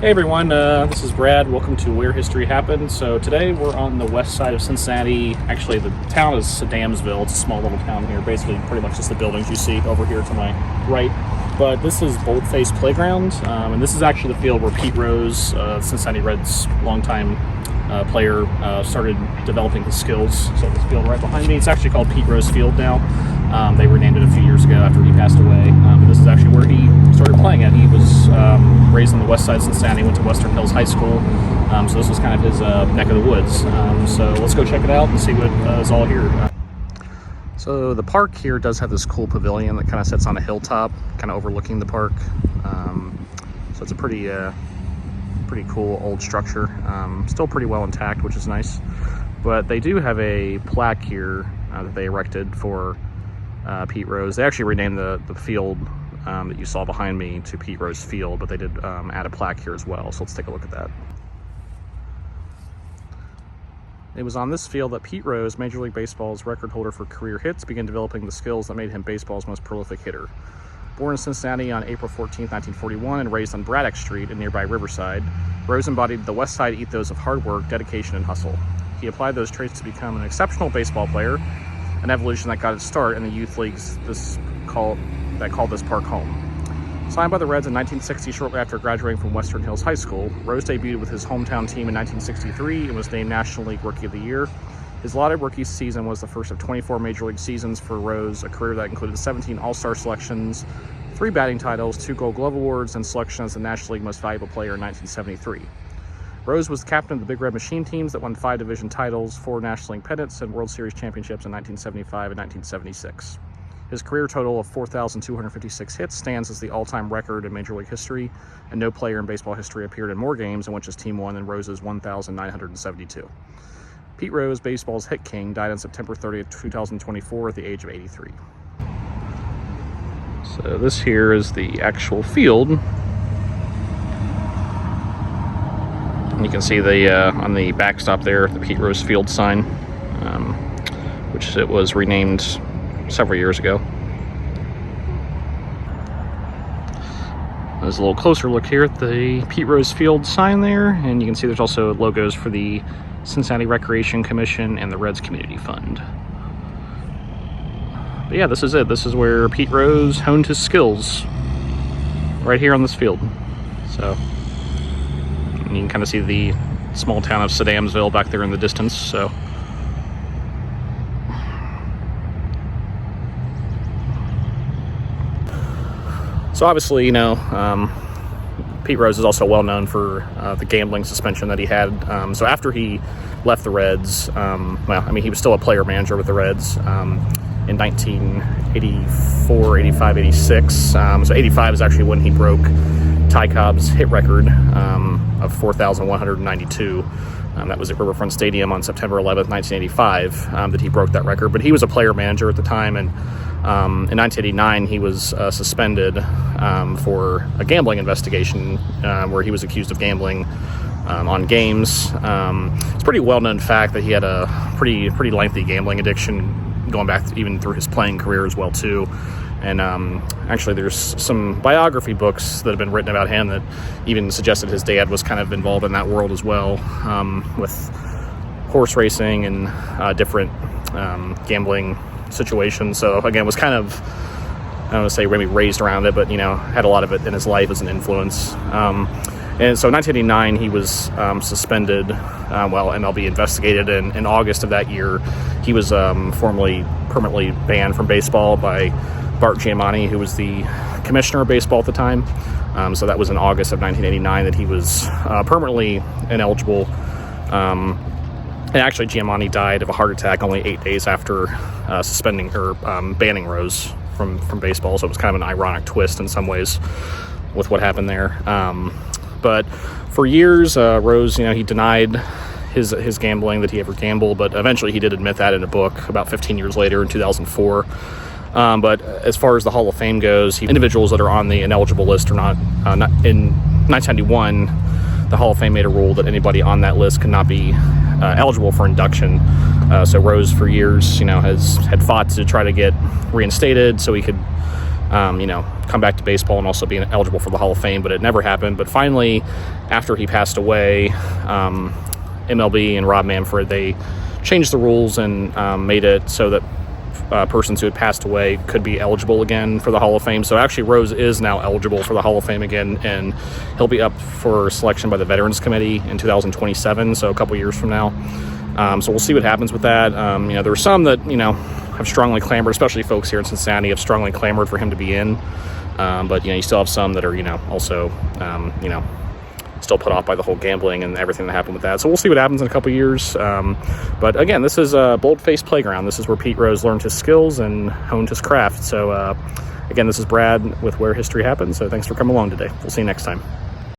Hey everyone, this is Brad. Welcome to Where History Happened. So today we're on the west side of Cincinnati. Actually, the town is Adamsville. It's a small little town here. Basically, pretty much just the buildings you see over here to my right. But this is Boldface Playground, and this is actually the field where Pete Rose, Cincinnati Reds longtime player, started developing his skills. So this field right behind me, it's actually called Pete Rose Field now. They renamed it a few years ago after he passed away. But this is actually where he started playing at. He was raised on the west side of Cincinnati, went to Western Hills High School. So this was kind of his neck of the woods. So let's go check it out and see what is all here. So the park here does have this cool pavilion that kind of sits on a hilltop, kind of overlooking the park. So it's a pretty cool old structure. Still pretty well intact, which is nice. But they do have a plaque here that they erected for Pete Rose. They actually renamed the field that you saw behind me to Pete Rose Field, but they did add a plaque here as well. So let's take a look at that. It was on this field that Pete Rose, Major League Baseball's record holder for career hits, began developing the skills that made him baseball's most prolific hitter. Born in Cincinnati on April 14, 1941, and raised on Braddock Street in nearby Riverside, Rose embodied the West Side ethos of hard work, dedication, and hustle. He applied those traits to become an exceptional baseball player, an evolution that got its start in the youth leagues that called this park home. Signed by the Reds in 1960, shortly after graduating from Western Hills High School, Rose debuted with his hometown team in 1963 and was named National League Rookie of the Year. His lauded rookie season was the first of 24 Major League seasons for Rose, a career that included 17 All-Star selections, 3 batting titles, 2 Gold Glove Awards, and selection as the National League Most Valuable Player in 1973. Rose was the captain of the Big Red Machine teams that won 5 division titles, 4 National League pennants, and World Series championships in 1975 and 1976. His career total of 4,256 hits stands as the all-time record in Major League history, and no player in baseball history appeared in more games in which his team won than Rose's 1,972. Pete Rose, baseball's hit king, died on September 30th, 2024 at the age of 83. So this here is the actual field. And you can see the on the backstop there, the Pete Rose Field sign, which it was renamed several years ago. There's a little closer look here at the Pete Rose Field sign there, and you can see there's also logos for the Cincinnati Recreation Commission and the Reds Community Fund. But yeah, this is it. This is where Pete Rose honed his skills, right here on this field. So you can kind of see the small town of Adamsville back there in the distance. So obviously, Pete Rose is also well known for the gambling suspension that he had. So after he left the Reds, he was still a player manager with the Reds in 1984, 85, 86. So 85 is actually when he broke Ty Cobb's hit record of 4,192. That was at Riverfront Stadium on September 11th, 1985, that he broke that record. But he was a player manager at the time, and in 1989 he was suspended for a gambling investigation where he was accused of gambling on games. It's a pretty well-known fact that he had a pretty lengthy gambling addiction going back even through his playing career as well too. And actually there's some biography books that have been written about him that even suggested his dad was kind of involved in that world as well, with horse racing and different gambling situations. So again, was kind of, I don't want to say maybe raised around it, but had a lot of it in his life as an influence. And so in 1989 he was suspended while MLB investigated, and in August of that year he was formally permanently banned from baseball by Bart Giamatti, who was the commissioner of baseball at the time. So that was in August of 1989 that he was permanently ineligible. And actually Giamatti died of a heart attack only 8 days after suspending or banning Rose from baseball. So it was kind of an ironic twist in some ways with what happened there. But for years, Rose, he denied his gambling, that he ever gambled, but eventually he did admit that in a book about 15 years later in 2004. But as far as the Hall of Fame goes, individuals that are on the ineligible list are not in 1991, the Hall of Fame made a rule that anybody on that list could not be eligible for induction. So Rose for years, had fought to try to get reinstated so he could come back to baseball and also be eligible for the Hall of Fame, but it never happened. But finally, after he passed away, MLB and Rob Manfred, they changed the rules and made it so that persons who had passed away could be eligible again for the Hall of Fame. So actually Rose is now eligible for the Hall of Fame again, and he'll be up for selection by the Veterans Committee in 2027, so a couple years from now. So we'll see what happens with that. There were some that, have strongly clamored, especially folks here in Cincinnati, have strongly clamored for him to be in. But, you still have some that are, also, still put off by the whole gambling and everything that happened with that. So we'll see what happens in a couple years. But again, this is Boldface Playground. This is where Pete Rose learned his skills and honed his craft. So again, this is Brad with Where History Happens. So thanks for coming along today. We'll see you next time.